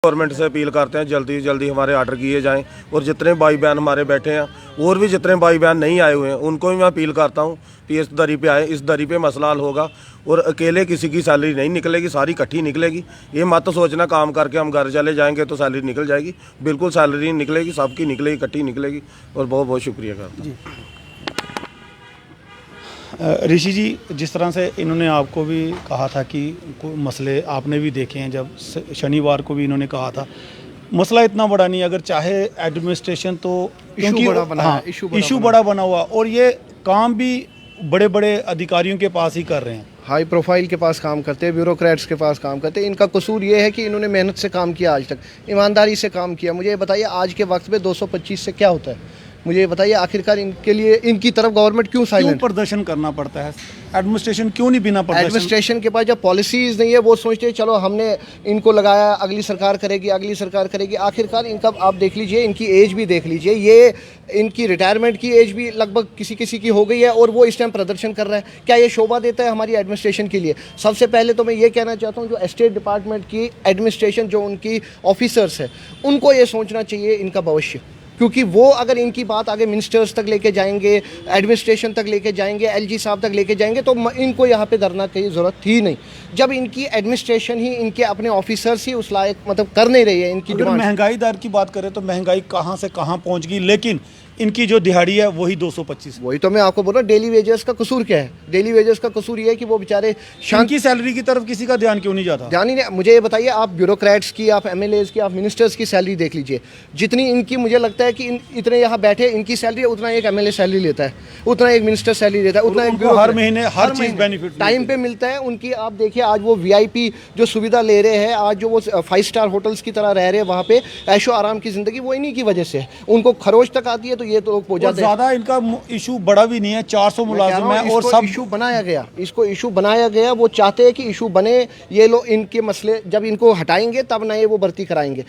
Government से appeal करते हैं जल्दी से जल्दी हमारे ऑर्डर किए जाएं और जितने भाई बहन हमारे बैठे हैं और भी जितने भाई बहन नहीं आए हुए हैं उनको भी मैं अपील करता हूं कि इस दरी पे आए, इस दरी पे मसला हल होगा और अकेले किसी की सैलरी नहीं निकलेगी, सारी इकट्ठी निकलेगी। ये मत सोचना काम करके हम घर चले जाएंगे तो सैलरी निकल जाएगी, बिल्कुल सैलरी निकलेगी, सबकी निकलेगी, इकट्ठी निकलेगी। और बहुत बहुत शुक्रिया करता हूँ। ऋषि जी, जिस तरह से इन्होंने आपको भी कहा था कि कोई मसले आपने भी देखे हैं, जब शनिवार को भी इन्होंने कहा था मसला इतना बड़ा नहीं, अगर चाहे एडमिनिस्ट्रेशन तो इशू बड़ा बना हाँ, इशू बड़ा बना हुआ और ये काम भी बड़े बड़े अधिकारियों के पास ही कर रहे हैं, हाई प्रोफाइल के पास काम करते हैं, ब्यूरोक्रेट्स के पास काम करते हैं। इनका कसूर ये है कि इन्होंने मेहनत से काम किया, आज तक ईमानदारी से काम किया। मुझे ये बताइए आज के वक्त में 225 से क्या होता है? मुझे ये बताइए आखिरकार इनके लिए इनकी तरफ गवर्नमेंट क्यों साइलेंट? क्यों प्रदर्शन करना पड़ता है? एडमिनिस्ट्रेशन क्यों नहीं बिना प्रदर्शन? एडमिनिस्ट्रेशन के पास जब पॉलिसीज नहीं है वो सोचते हैं चलो हमने इनको लगाया, अगली सरकार करेगी, अगली सरकार करेगी। आखिरकार इनका आप देख लीजिए, इनकी एज भी देख लीजिए, ये इनकी रिटायरमेंट की एज भी लगभग किसी किसी की हो गई है और वो इस टाइम प्रदर्शन कर रहा है। क्या ये शोभा देता है हमारी एडमिनिस्ट्रेशन के लिए? सबसे पहले तो मैं ये कहना चाहता हूँ जो स्टेट डिपार्टमेंट की एडमिनिस्ट्रेशन, जो उनकी ऑफिसर्स है, उनको ये सोचना चाहिए इनका भविष्य, क्योंकि वो अगर इनकी बात आगे मिनिस्टर्स तक लेके जाएंगे, एडमिनिस्ट्रेशन तक लेके जाएंगे, एलजी साहब तक लेके जाएंगे तो इनको यहाँ पे धरना की ज़रूरत थी नहीं। जब इनकी एडमिनिस्ट्रेशन ही, इनके अपने ऑफिसर्स ही उस लायक मतलब कर नहीं रही है इनकी डिमांड। महंगाई दर की बात करें तो महंगाई कहाँ से कहाँ पहुँच गई, लेकिन इनकी जो दिहाड़ी है वही 225। वही तो मैं आपको बोल रहा हूँ, डेली वेजेस का कसूर क्या है? डेली वेजेस का कसूर ये है कि वो बेचारे शांति सैलरी की तरफ किसी का ध्यान क्यों नहीं जाता? ध्यान ही नहीं। मुझे ये बताइए, आप ब्यूरोक्रेट्स की, आप एमएलएज की, आप मिनिस्टर्स की सैलरी देख लीजिए, जितनी इनकी मुझे लगता है कि इतने यहाँ बैठे इनकी सैलरी उतना एक एमएलए सैलरी लेता है, उतना एक मिनिस्टर सैलरी लेता है, उतना एक हर महीने हर चीज बेनिफिट टाइम पे मिलता है उनकी। आप देखिए आज वो वीआईपी जो सुविधा ले रहे हैं, आज जो वो 5 स्टार होटल्स की तरह रह रहे हैं, वहाँ पे ऐशो आराम की जिंदगी, वो इन्हीं की वजह से है। उनको खरोच तक आती है तो ये तो लोग पहुंच जाते हैं। ज्यादा इनका इशू बड़ा भी नहीं है, 400 मुलाजिम है और सब इशू बनाया गया, इसको इशू बनाया गया। वो चाहते हैं कि इशू बने, ये लोग इनके मसले जब इनको हटाएंगे तब ना ये वो भर्ती कराएंगे।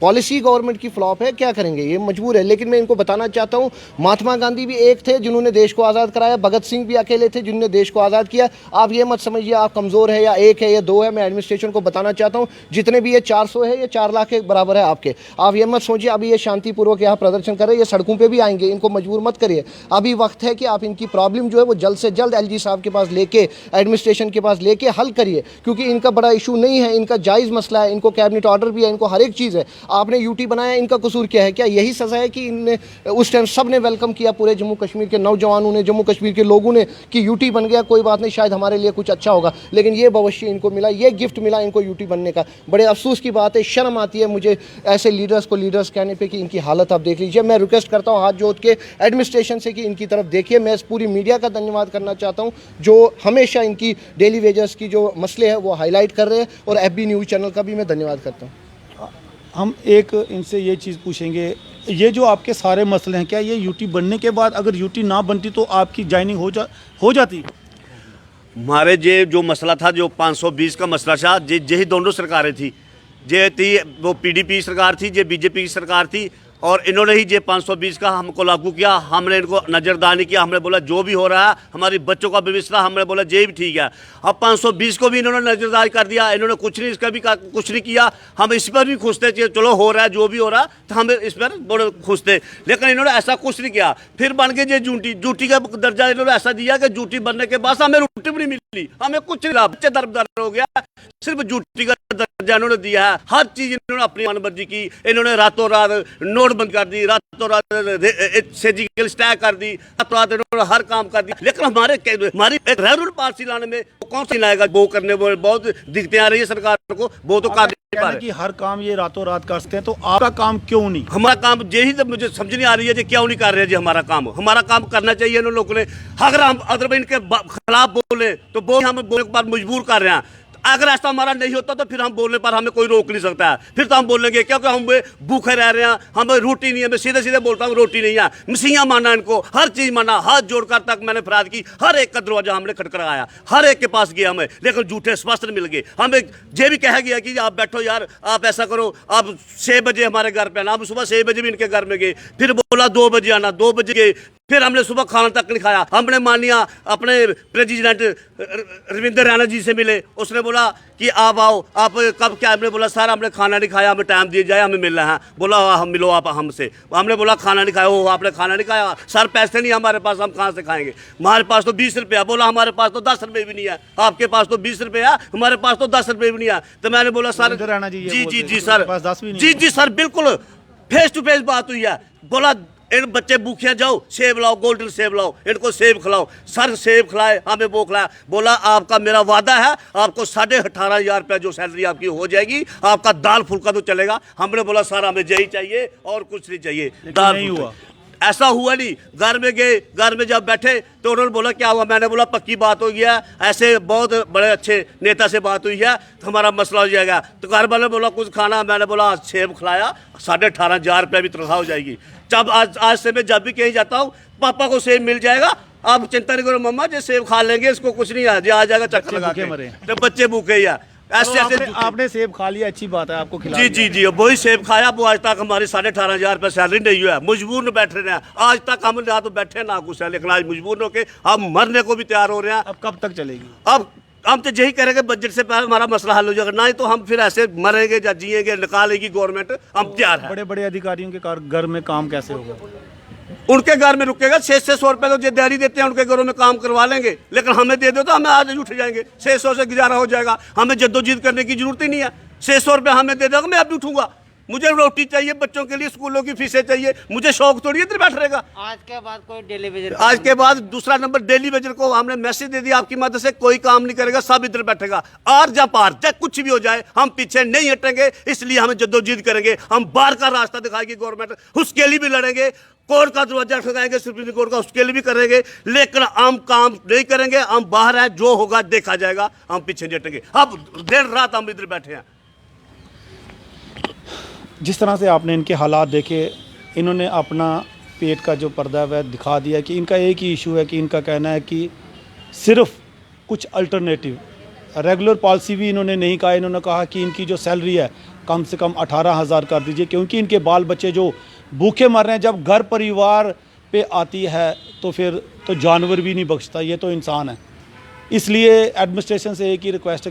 पॉलिसी गवर्नमेंट की फ्लॉप है, क्या करेंगे, ये मजबूर है। लेकिन मैं इनको बताना चाहता हूँ, महात्मा गांधी भी एक थे जिन्होंने देश को आज़ाद कराया, भगत सिंह भी अकेले थे जिन्होंने देश को आज़ाद किया। आप ये मत समझिए आप कमज़ोर है या एक है या दो है। मैं एडमिनिस्ट्रेशन को बताना चाहता हूँ जितने भी ये 400 है, ये 4 लाख के बराबर है आपके। आप ये मत सोचिए अभी ये शांतिपूर्वक यहाँ प्रदर्शन कर रहे हैं, ये सड़कों पर भी आएंगे, इनको मजबूर मत करिए। अभी वक्त है कि आप इनकी प्रॉब्लम जो है वो जल्द से जल्द एलजी साहब के पास लेके, एडमिनिस्ट्रेशन के पास लेके हल करिए, क्योंकि इनका बड़ा इशू नहीं है, इनका जायज़ मसला है, इनको कैबिनेट ऑर्डर भी है, इनको हर एक चीज़ है। आपने यूटी बनाया, इनका कसूर क्या है? क्या यही सज़ा है कि इनने उस टाइम सब ने वेलकम किया, पूरे जम्मू कश्मीर के नौजवानों ने, जम्मू कश्मीर के लोगों ने, कि यूटी बन गया, कोई बात नहीं, शायद हमारे लिए कुछ अच्छा होगा। लेकिन ये भविष्य इनको मिला, ये गिफ्ट मिला इनको यूटी बनने का। बड़े अफसोस की बात है, शर्म आती है मुझे ऐसे लीडर्स को लीडर्स कहने पर कि इनकी हालत आप देख लीजिए। मैं रिक्वेस्ट करता हूँ हाथ जोड़ के एडमिनिस्ट्रेशन से कि इनकी तरफ देखिए। मैं इस पूरी मीडिया का धन्यवाद करना चाहता हूं जो हमेशा इनकी डेली वेजेस की जो मसले हैं वो हाईलाइट कर रहे हैं, और एफबी न्यूज़ चैनल का भी मैं धन्यवाद करता हूं। हम एक इनसे ये चीज़ पूछेंगे, ये जो आपके सारे मसले हैं, क्या ये यूटी बनने के बाद अगर यूटी ना बनती तो आपकी ज्वाइनिंग हो जाती? हमारे जो मसला था, जो 520 का मसला था, यही दोनों सरकारें थी, जे थी वो पीडीपी सरकार थी, जे बीजेपी की सरकार थी, और इन्होंने ही जे 520 का हमको लागू किया। हमने इनको नज़रदानी किया, हमने बोला जो भी हो रहा है हमारी बच्चों का भविष्य, हमने बोला ये भी ठीक है। अब 520 को भी इन्होंने नज़रदारी कर दिया, इन्होंने कुछ नहीं, इसका भी कुछ नहीं किया। हम इस पर भी खुश थे, चलो हो रहा है, जो भी हो रहा तो हम इस पर बड़े खुश थे, लेकिन इन्होंने ऐसा कुछ नहीं किया। फिर बन के जूटी का दर्जा इन्होंने ऐसा दिया कि जूटी बनने के बाद हमें रोटी भी नहीं मिली, हमें कुछ नहीं, बच्चे दरबदर हो गया, सिर्फ जूटी का दर्जा इन्होंने दिया है। हर चीज़ इन्होंने अपनी मनमर्जी की, इन्होंने रातों रात नोट बंद कर दी, रातों रात सर्जिकल स्ट्राइक कर दी, रातों रात इन्होंने हर काम कर दिया। लेकिन हमारी एक रेगुलर पॉलिसी लाने में कौन सी लाएगा? वो करने में बहुत दिक्कतें आ रही है सरकार को, वो तो कर नहीं पा रहे कि हर काम ये रातों रात करते हैं, तो आपका काम क्यों नहीं? हमारा काम यही तो मुझे समझ नहीं आ रही है जी, क्यों नहीं कर रहे जी हमारा काम करना चाहिए इन लोगों ने। अगर इनके खिलाफ बोले तो वो हम बोलने के बाद मजबूर कर रहे हैं। अगर ऐसा हमारा नहीं होता तो फिर हम बोलने पर हमें कोई रोक नहीं सकता है, फिर तो हम बोलेंगे, क्योंकि हम भूखे रह रहे हैं, हमें रोटी नहीं है। मैं सीधे सीधे बोलता हूँ रोटी नहीं है, मसीहा माना इनको, हर चीज़ माना, हाथ जोड़कर तक मैंने फरियाद की, हर एक का दरवाजा हमने खटखटाया, हर एक के पास गया हमें, लेकिन झूठे स्पष्ट मिल गए। हमें ये भी कहा गया कि आप बैठो यार, आप ऐसा करो, आप 6 बजे हमारे घर पे आना। हम सुबह 6 बजे भी इनके घर में गए, फिर बोला 2 बजे आना, 2 बजे गए, फिर हमने सुबह खाना तक नहीं खाया। हमने मानिया अपने प्रेसिडेंट रविंद्र रैना जी से मिले, उसने बोला कि आप आओ, आप कब क्या? हमने बोला सर हमने खाना नहीं खाया, हमें टाइम दिया जाए, हमें मिलना है। बोला हम मिलो आप हमसे। हमने बोला खाना नहीं खाया। वो आपने खाना नहीं खाया? सर पैसे नहीं हमारे पास, हम कहाँ से खाएंगे? हमारे पास तो 20 रुपया। बोला हमारे पास तो 10 रुपये भी नहीं है। आपके पास तो 20 रुपये है, हमारे पास तो 10 रुपये भी नहीं है। तो मैंने बोला सर रविंद्र रैना जी ये जी बोलते जी हैं जी कि सर, उनके पास 10 भी नहीं जी है। जी सर, बिल्कुल फेस टू फेस बात हुई है। बोला इन बच्चे भूखे जाओ, सेब लाओ, गोल्डन सेब लाओ, इनको सेब खिलाओ। सर सेब खिलाए, हमें वो खिलाया। बोला आपका मेरा वादा है, आपको 18,500 रुपया जो सैलरी आपकी हो जाएगी, आपका दाल फुल्का तो चलेगा। हमने बोला सर हमें यही चाहिए और कुछ नहीं चाहिए। दाल नहीं फुल्का। हुआ। ऐसा हुआ नहीं। घर में गए, घर में जब बैठे तो उन्होंने बोला क्या हुआ? मैंने बोला पक्की बात हो गया, ऐसे बहुत बड़े अच्छे नेता से बात हुई है, तो हमारा मसला हो जाएगा। तो घर वाले बोला कुछ खाना? मैंने बोला सेब खिलाया, 18,500 रुपया भी तनख्वाह हो जाएगी। जब आज से मैं जब भी कहीं जाता हूँ, पापा को सेब मिल जाएगा, आप चिंता नहीं करो मम्मा, जो सेब खा लेंगे, इसको कुछ नहीं आ जाएगा चक्कर लगा के। तो बच्चे भूखे ही है। ऐसे ऐसे आपने सेब खा लिया, अच्छी बात है, आपको खिला जी जी जी, वही सेब खाया। वो आज तक हमारी 18,500 रुपये सैलरी नहीं हुआ है। मजबूर न बैठ रहे हैं आज तक। हम ना तो बैठे ना कुछ है, लेकिन आज मजबूर होकर हम मरने को भी तैयार हो रहे हैं। अब कब तक चलेगी? अब हम तो यही करेंगे, बजट से पहले हमारा मसला हल हो जाएगा, नहीं तो हम फिर ऐसे मरेंगे या जिएंगे, निकालेगी गवर्नमेंट, हम तैयार हैं। बड़े बड़े अधिकारियों के घर में काम कैसे होगा? उनके घर में रुकेगा। 600 रुपये तो जो दिहाड़ी देते हैं उनके घरों में काम करवा लेंगे, लेकिन हमें दे दो तो हमें आज उठ जाएंगे। 600 से गुजारा हो जाएगा, हमें जद्दोजहद करने की जरूरत ही नहीं है। 600 रुपये हमें दे दोगे, मैं अब उठूंगा। मुझे रोटी चाहिए, बच्चों के लिए स्कूलों की फीसें चाहिए, मुझे शौक थोड़ी इधर बैठ रहेगा। आज के बाद कोई डेली वेजर, आज के बाद दूसरा नंबर डेली वेजर को हमने मैसेज दे दिया, आपकी मदद से कोई काम नहीं करेगा, सब इधर बैठेगा। आर जा पार चाहे कुछ भी हो जाए, हम पीछे नहीं हटेंगे। इसलिए हम जद्दोजहद करेंगे। हम बाहर का रास्ता दिखाएगी गवर्नमेंट, उसके लिए भी लड़ेंगे। कोर्ट का दरवाजा ठोकाएंगे, सुप्रीम कोर्ट का, उसके लिए भी करेंगे। लेकिन हम काम नहीं करेंगे। हम बाहर हैं, जो होगा देखा जाएगा, हम पीछे नहीं हटेंगे। अब दिन रात हम इधर बैठे हैं। जिस तरह से आपने इनके हालात देखे, इन्होंने अपना पेट का जो पर्दा है वह दिखा दिया कि इनका एक ही इशू है कि इनका कहना है कि सिर्फ कुछ अल्टरनेटिव, रेगुलर पॉलिसी भी इन्होंने नहीं कहा। इन्होंने कहा कि इनकी जो सैलरी है कम से कम 18,000 कर दीजिए, क्योंकि इनके बाल बच्चे जो भूखे मर रहे हैं। जब घर परिवार पे आती है तो फिर तो जानवर भी नहीं बख्शता, ये तो इंसान है। इसलिए एडमिनिस्ट्रेशन से एक ही रिक्वेस्ट है